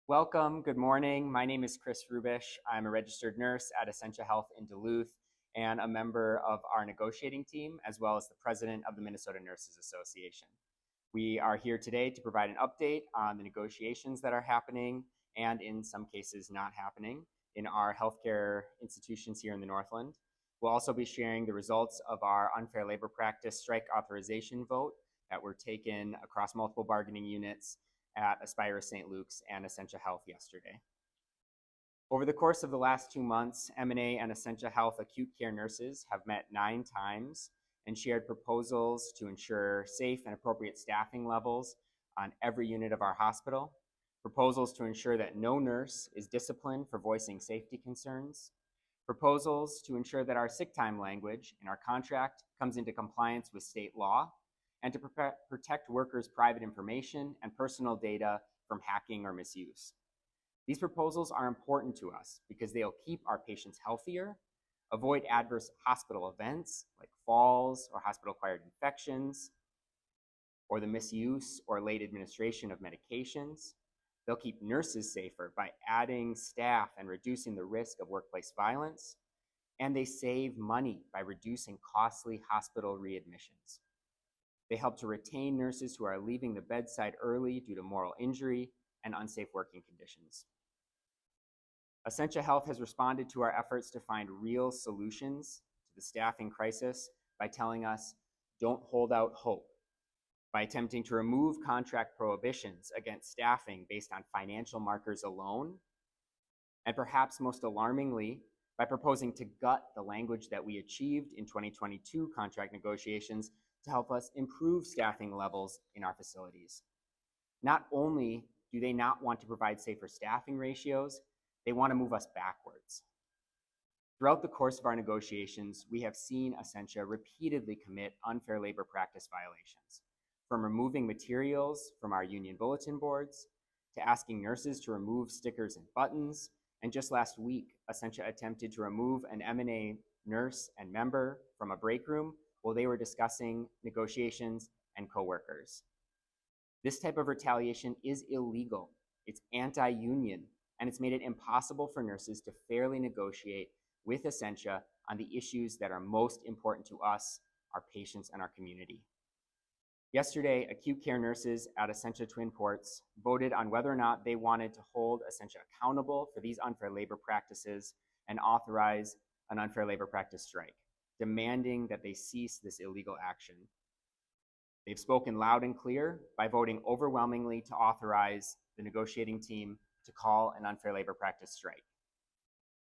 Welcome, good morning. My name is Chris Rubish. I'm a registered nurse at Essentia Health in Duluth and a member of our negotiating team, as well as the president of the Minnesota Nurses Association. We are here today to provide an update on the negotiations that are happening and in some cases not happening in our healthcare institutions here in the Northland. We'll also be sharing the results of our unfair labor practice strike authorization vote that were taken across multiple bargaining units at Aspire St. Luke's and Essentia Health yesterday. Over the course of the last 2 months, M&A and Essentia Health acute care nurses have met 9 times and shared proposals to ensure safe and appropriate staffing levels on every unit of our hospital, proposals to ensure that no nurse is disciplined for voicing safety concerns, proposals to ensure that our sick time language in our contract comes into compliance with state law, and to protect workers' private information and personal data from hacking or misuse. These proposals are important to us because they'll keep our patients healthier, avoid adverse hospital events like falls or hospital-acquired infections, or the misuse or late administration of medications. They'll keep nurses safer by adding staff and reducing the risk of workplace violence, and they save money by reducing costly hospital readmissions. They help to retain nurses who are leaving the bedside early due to moral injury and unsafe working conditions. Essentia Health has responded to our efforts to find real solutions to the staffing crisis by telling us, don't hold out hope, by attempting to remove contract prohibitions against staffing based on financial markers alone, and perhaps most alarmingly, by proposing to gut the language that we achieved in 2022 contract negotiations to help us improve staffing levels in our facilities. Not only do they not want to provide safer staffing ratios, they want to move us backwards. Throughout the course of our negotiations, we have seen Essentia repeatedly commit unfair labor practice violations, from removing materials from our union bulletin boards, to asking nurses to remove stickers and buttons, and just last week, Essentia attempted to remove an M&A nurse and member from a break room while they were discussing negotiations and coworkers. This type of retaliation is illegal, it's anti-union, and it's made it impossible for nurses to fairly negotiate with Essentia on the issues that are most important to us, our patients, and our community. Yesterday, acute care nurses at Essentia Twin Ports voted on whether or not they wanted to hold Essentia accountable for these unfair labor practices and authorize an unfair labor practice strike, demanding that they cease this illegal action. They've spoken loud and clear by voting overwhelmingly to authorize the negotiating team to call an unfair labor practice strike.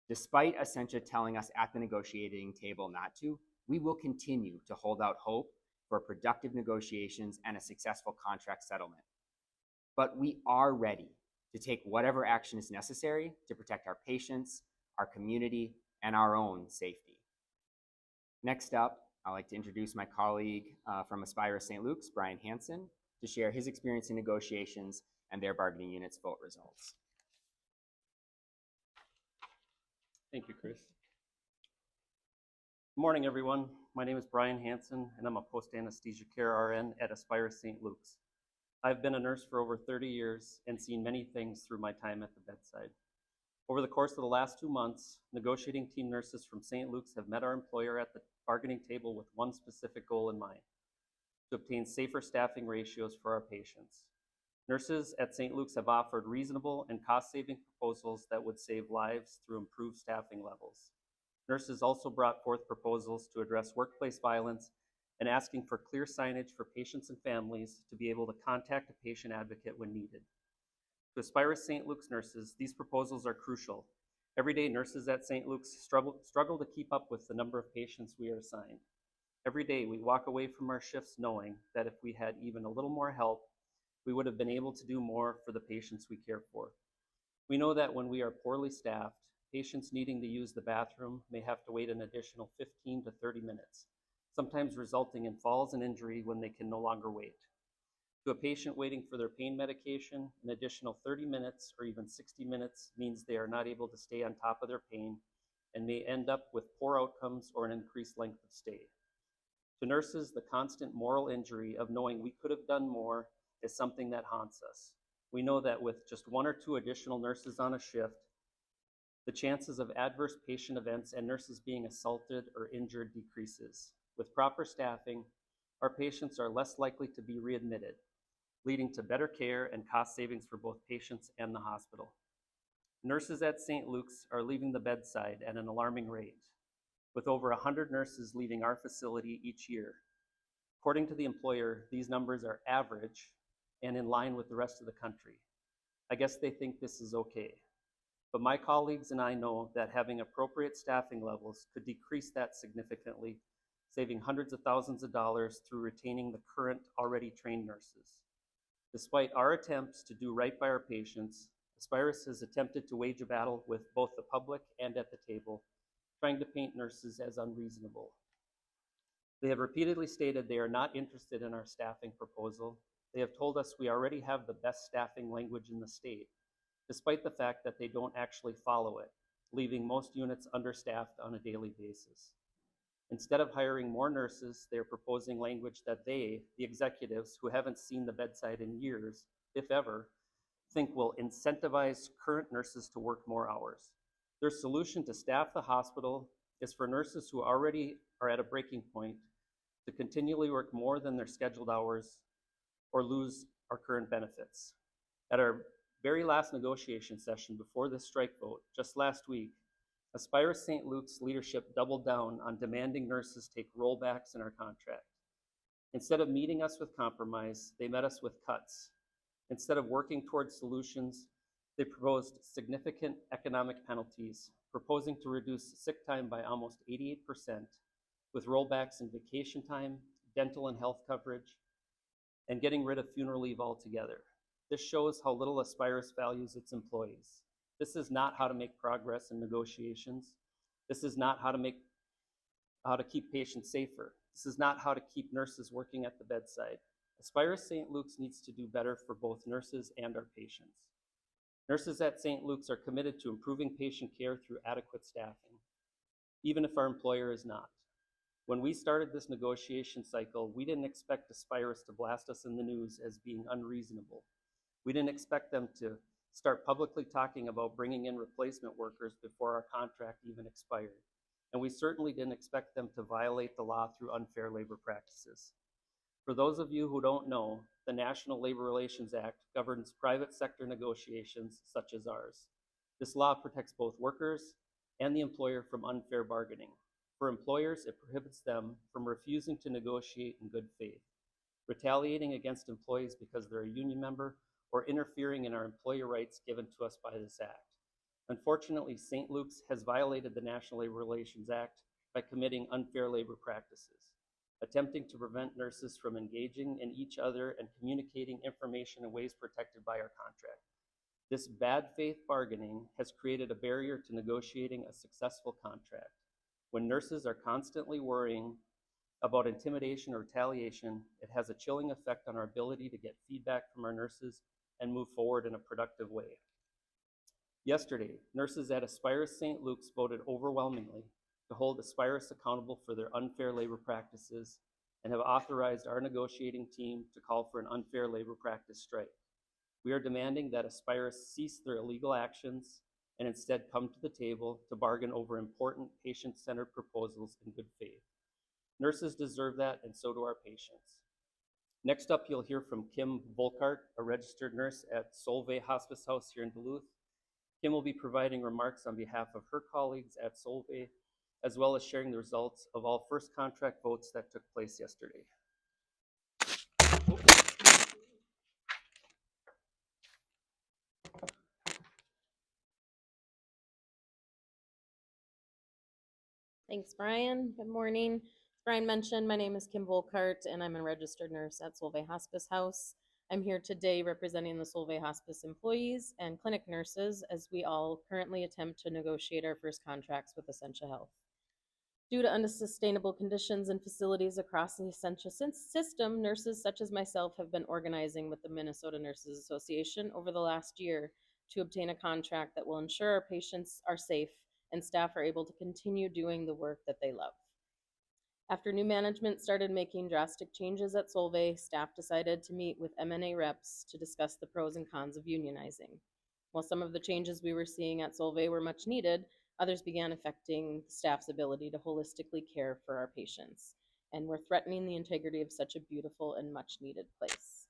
Despite Essentia telling us at the negotiating table not to, we will continue to hold out hope for productive negotiations and a successful contract settlement. But we are ready to take whatever action is necessary to protect our patients, our community, and our own safety. Next up, I'd like to introduce my colleague from Aspire St. Luke's, Brian Hansen, to share his experience in negotiations and their bargaining unit's vote results. Thank you, Chris. Good morning, everyone. My name is Brian Hansen, and I'm a post-anesthesia care RN at Aspire St. Luke's. I've been a nurse for over 30 years and seen many things through my time at the bedside. Over the course of the last 2 months, negotiating team nurses from St. Luke's have met our employer at the bargaining table with one specific goal in mind: to obtain safer staffing ratios for our patients. Nurses at St. Luke's have offered reasonable and cost-saving proposals that would save lives through improved staffing levels. Nurses also brought forth proposals to address workplace violence and asking for clear signage for patients and families to be able to contact a patient advocate when needed. To Aspire St. Luke's nurses, these proposals are crucial. Every day, nurses at St. Luke's struggle to keep up with the number of patients we are assigned. Every day, we walk away from our shifts knowing that if we had even a little more help, we would have been able to do more for the patients we care for. We know that when we are poorly staffed, patients needing to use the bathroom may have to wait an additional 15 to 30 minutes, sometimes resulting in falls and injury when they can no longer wait. To a patient waiting for their pain medication, an additional 30 minutes or even 60 minutes means they are not able to stay on top of their pain and may end up with poor outcomes or an increased length of stay. To nurses, the constant moral injury of knowing we could have done more is something that haunts us. We know that with just 1 or 2 additional nurses on a shift, the chances of adverse patient events and nurses being assaulted or injured decreases. With proper staffing, our patients are less likely to be readmitted, leading to better care and cost savings for both patients and the hospital. Nurses at St. Luke's are leaving the bedside at an alarming rate, with over 100 nurses leaving our facility each year. According to the employer, these numbers are average and in line with the rest of the country. I guess they think this is okay. But my colleagues and I know that having appropriate staffing levels could decrease that significantly, saving hundreds of thousands of dollars through retaining the current already trained nurses. Despite our attempts to do right by our patients, Aspirus has attempted to wage a battle with both the public and at the table, trying to paint nurses as unreasonable. They have repeatedly stated they are not interested in our staffing proposal. They have told us we already have the best staffing language in the state, despite the fact that they don't actually follow it, leaving most units understaffed on a daily basis. Instead of hiring more nurses, they are proposing language that they, the executives who haven't seen the bedside in years, if ever, think will incentivize current nurses to work more hours. Their solution to staff the hospital is for nurses who already are at a breaking point to continually work more than their scheduled hours or lose our current benefits. At our very last negotiation session before this strike vote, just last week, Aspire St. Luke's leadership doubled down on demanding nurses take rollbacks in our contract. Instead of meeting us with compromise, they met us with cuts. Instead of working towards solutions, they proposed significant economic penalties, proposing to reduce sick time by almost 88%, with rollbacks in vacation time, dental and health coverage, and getting rid of funeral leave altogether. This shows how little Aspirus values its employees. This is not how to make progress in negotiations. This is not how to keep patients safer. This is not how to keep nurses working at the bedside. Aspirus St. Luke's needs to do better for both nurses and our patients. Nurses at St. Luke's are committed to improving patient care through adequate staffing, even if our employer is not. When we started this negotiation cycle, we didn't expect Aspirus to blast us in the news as being unreasonable. We didn't expect them to start publicly talking about bringing in replacement workers before our contract even expired. And we certainly didn't expect them to violate the law through unfair labor practices. For those of you who don't know, the National Labor Relations Act governs private sector negotiations such as ours. This law protects both workers and the employer from unfair bargaining. For employers, it prohibits them from refusing to negotiate in good faith, retaliating against employees because they're a union member, or interfering in our employee rights given to us by this act. Unfortunately, St. Luke's has violated the National Labor Relations Act by committing unfair labor practices, attempting to prevent nurses from engaging in each other and communicating information in ways protected by our contract. This bad faith bargaining has created a barrier to negotiating a successful contract. When nurses are constantly worrying about intimidation or retaliation, it has a chilling effect on our ability to get feedback from our nurses and move forward in a productive way. Yesterday, nurses at Aspirus St. Luke's voted overwhelmingly to hold Aspirus accountable for their unfair labor practices and have authorized our negotiating team to call for an unfair labor practice strike. We are demanding that Aspirus cease their illegal actions and instead come to the table to bargain over important patient-centered proposals in good faith. Nurses deserve that, and so do our patients. Next up, you'll hear from Kim Volkart, a registered nurse at Solvay Hospice House here in Duluth. Kim will be providing remarks on behalf of her colleagues at Solvay, as well as sharing the results of all first contract votes that took place yesterday. Thanks, Brian. Good morning. As Brian mentioned, my name is Kim Volkart, and I'm a registered nurse at Solvay Hospice House. I'm here today representing the Solvay Hospice employees and clinic nurses as we all currently attempt to negotiate our first contracts with Essentia Health. Due to unsustainable conditions and facilities across the Essentia system, nurses such as myself have been organizing with the Minnesota Nurses Association over the last year to obtain a contract that will ensure our patients are safe and staff are able to continue doing the work that they love. After new management started making drastic changes at Solvay, staff decided to meet with M&A reps to discuss the pros and cons of unionizing. While some of the changes we were seeing at Solvay were much needed, others began affecting staff's ability to holistically care for our patients and were threatening the integrity of such a beautiful and much needed place.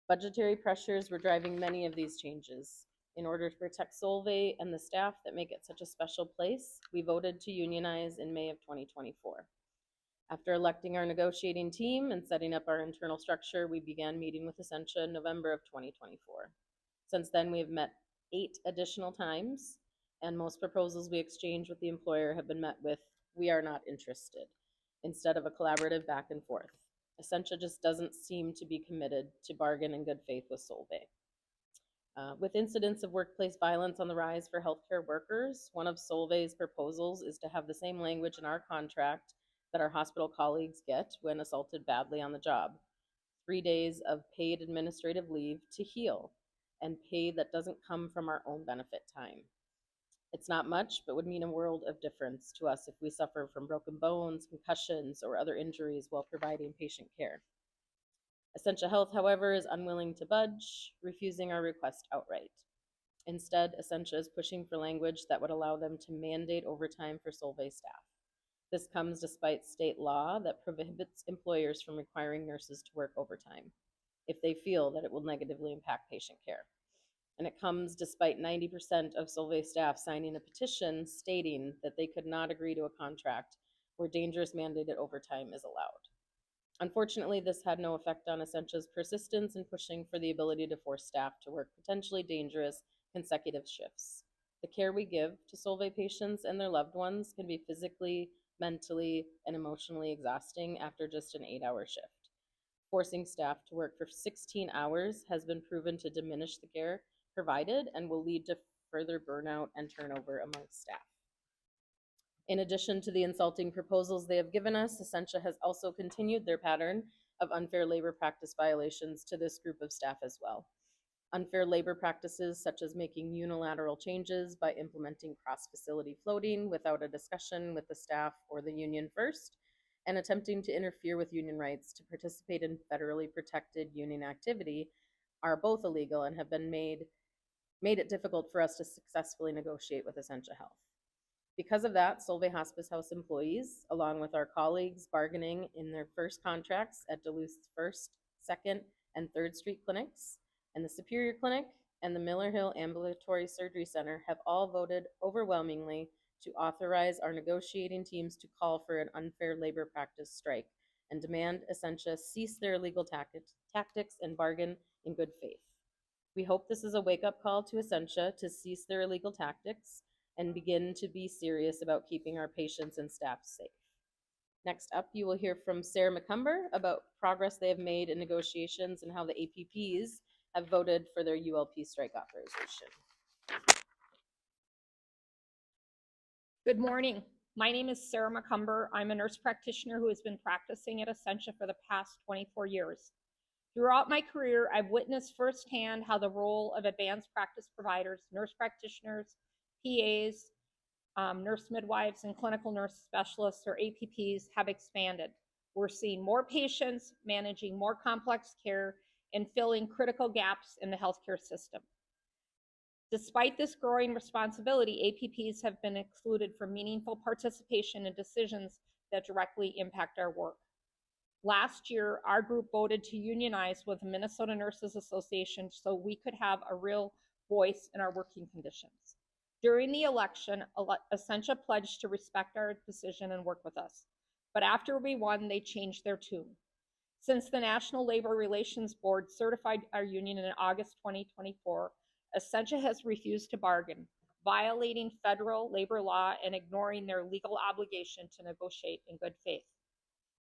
Budgetary pressures were driving many of these changes. In order to protect Solvay and the staff that make it such a special place, we voted to unionize in May of 2024. After electing our negotiating team and setting up our internal structure, we began meeting with Essentia in November of 2024. Since then, we have met 8 additional times, and most proposals we exchange with the employer have been met with, "We are not interested," instead of a collaborative back and forth. Essentia just doesn't seem to be committed to bargain in good faith with Solvay. With incidents of workplace violence on the rise for healthcare workers, one of Solvay's proposals is to have the same language in our contract that our hospital colleagues get when assaulted badly on the job. 3 days of paid administrative leave to heal, and pay that doesn't come from our own benefit time. It's not much, but would mean a world of difference to us if we suffer from broken bones, concussions, or other injuries while providing patient care. Essentia Health, however, is unwilling to budge, refusing our request outright. Instead, Essentia is pushing for language that would allow them to mandate overtime for Solvay staff. This comes despite state law that prohibits employers from requiring nurses to work overtime if they feel that it will negatively impact patient care. And it comes despite 90% of Solvay staff signing a petition stating that they could not agree to a contract where dangerous mandated overtime is allowed. Unfortunately, this had no effect on Essentia's persistence in pushing for the ability to force staff to work potentially dangerous consecutive shifts. The care we give to Solvay patients and their loved ones can be physically, mentally, and emotionally exhausting after just an 8-hour shift. Forcing staff to work for 16 hours has been proven to diminish the care provided and will lead to further burnout and turnover amongst staff. In addition to the insulting proposals they have given us, Essentia has also continued their pattern of unfair labor practice violations to this group of staff as well. Unfair labor practices such as making unilateral changes by implementing cross-facility floating without a discussion with the staff or the union first, and attempting to interfere with union rights to participate in federally protected union activity are both illegal and have been made it difficult for us to successfully negotiate with Essentia Health. Because of that, Solvay Hospice House employees, along with our colleagues bargaining in their first contracts at Duluth's 1st, 2nd, and 3rd Street clinics, and the Superior Clinic and the Miller Hill Ambulatory Surgery Center, have all voted overwhelmingly to authorize our negotiating teams to call for an unfair labor practice strike and demand Essentia cease their illegal tactics and bargain in good faith. We hope this is a wake-up call to Essentia to cease their illegal tactics and begin to be serious about keeping our patients and staff safe. Next up, you will hear from Sarah McCumber about progress they have made in negotiations and how the APPs have voted for their ULP strike authorization. Good morning. My name is Sarah McCumber. I'm a nurse practitioner who has been practicing at Essentia for the past 24 years. Throughout my career, I've witnessed firsthand how the role of advanced practice providers, nurse practitioners, PAs, nurse midwives, and clinical nurse specialists, or APPs, have expanded. We're seeing more patients, managing more complex care, and filling critical gaps in the healthcare system. Despite this growing responsibility, APPs have been excluded from meaningful participation in decisions that directly impact our work. Last year, our group voted to unionize with the Minnesota Nurses Association so we could have a real voice in our working conditions. During the election, Essentia pledged to respect our decision and work with us. But after we won, they changed their tune. Since the National Labor Relations Board certified our union in August 2024, Essentia has refused to bargain, violating federal labor law and ignoring their legal obligation to negotiate in good faith.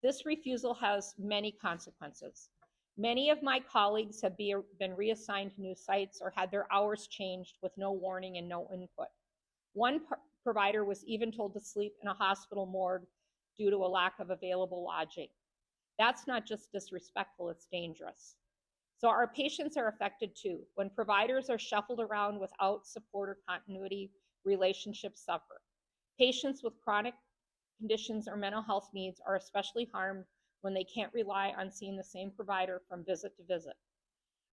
This refusal has many consequences. Many of my colleagues have been reassigned to new sites or had their hours changed with no warning and no input. One provider was even told to sleep in a hospital morgue due to a lack of available lodging. That's not just disrespectful, it's dangerous. So our patients are affected too. When providers are shuffled around without support or continuity, relationships suffer. Patients with chronic conditions or mental health needs are especially harmed when they can't rely on seeing the same provider from visit to visit.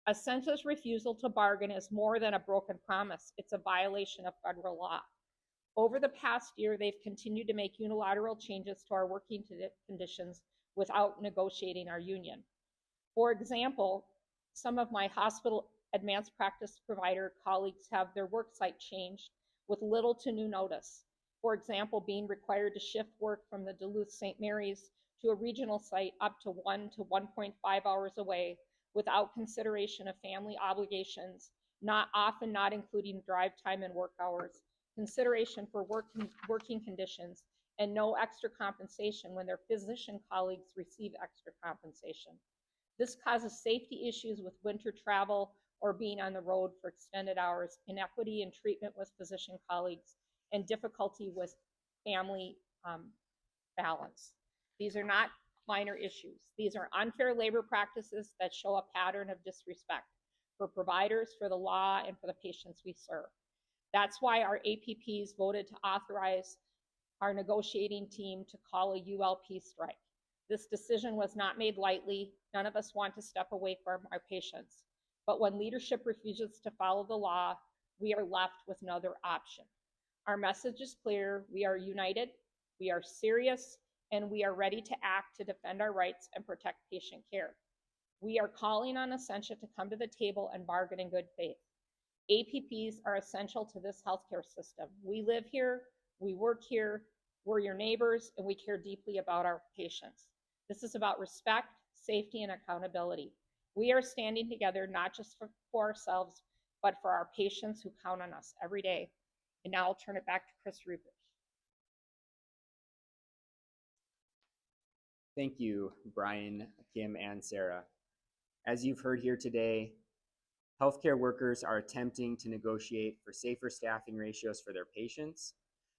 Essentia's refusal to bargain is more than a broken promise. It's a violation of federal law. Over the past year, they've continued to make unilateral changes to our working conditions without negotiating our union. For example, some of my hospital advanced practice provider colleagues have their work site changed with little to no notice. For example, being required to shift work from the Duluth St. Mary's to a regional site up to 1 to 1.5 hours away without consideration of family obligations, often not including drive time and work hours, consideration for working conditions, and no extra compensation when their physician colleagues receive extra compensation. This causes safety issues with winter travel or being on the road for extended hours, inequity in treatment with physician colleagues, and difficulty with family balance. These are not minor issues. These are unfair labor practices that show a pattern of disrespect for providers, for the law, and for the patients we serve. That's why our APPs voted to authorize our negotiating team to call a ULP strike. This decision was not made lightly. None of us want to step away from our patients. But when leadership refuses to follow the law, we are left with no other option. Our message is clear. We are united, we are serious, and we are ready to act to defend our rights and protect patient care. We are calling on Essentia to come to the table and bargain in good faith. APPs are essential to this healthcare system. We live here, we work here, we're your neighbors, and we care deeply about our patients. This is about respect, safety, and accountability. We are standing together not just for ourselves, but for our patients who count on us every day. And now I'll turn it back to Chris Rubish. Thank you, Brian, Kim, and Sarah. As you've heard here today, healthcare workers are attempting to negotiate for safer staffing ratios for their patients,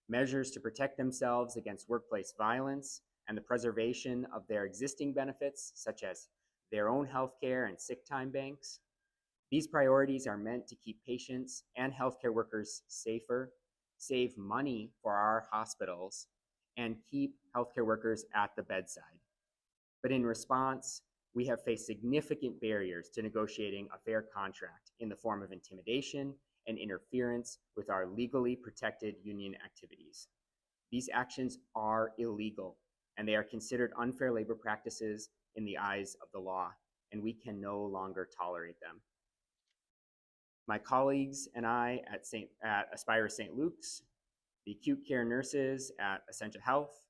measures to protect themselves against workplace violence, and the preservation of their existing benefits, such as their own healthcare and sick time banks. These priorities are meant to keep patients and healthcare workers safer, save money for our hospitals, and keep healthcare workers at the bedside. But in response, we have faced significant barriers to negotiating a fair contract in the form of intimidation and interference with our legally protected union activities. These actions are illegal, and they are considered unfair labor practices in the eyes of the law, and we can no longer tolerate them. My colleagues and I at Aspire St. Luke's, the acute care nurses at Essentia Health,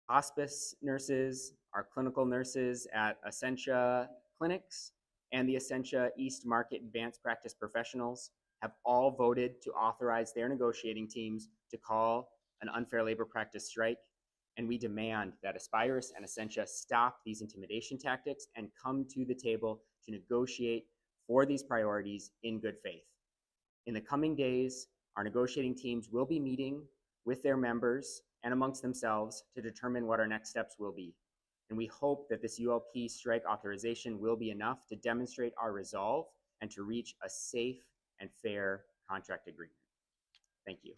hospice nurses, our clinical nurses at Essentia Clinics, and the Essentia East Market Advanced Practice Professionals have all voted to authorize their negotiating teams to call an unfair labor practice strike, and we demand that Aspire and Essentia stop these intimidation tactics and come to the table to negotiate for these priorities in good faith. In the coming days, our negotiating teams will be meeting with their members and amongst themselves to determine what our next steps will be. And we hope that this ULP strike authorization will be enough to demonstrate our resolve and to reach a safe and fair contract agreement. Thank you.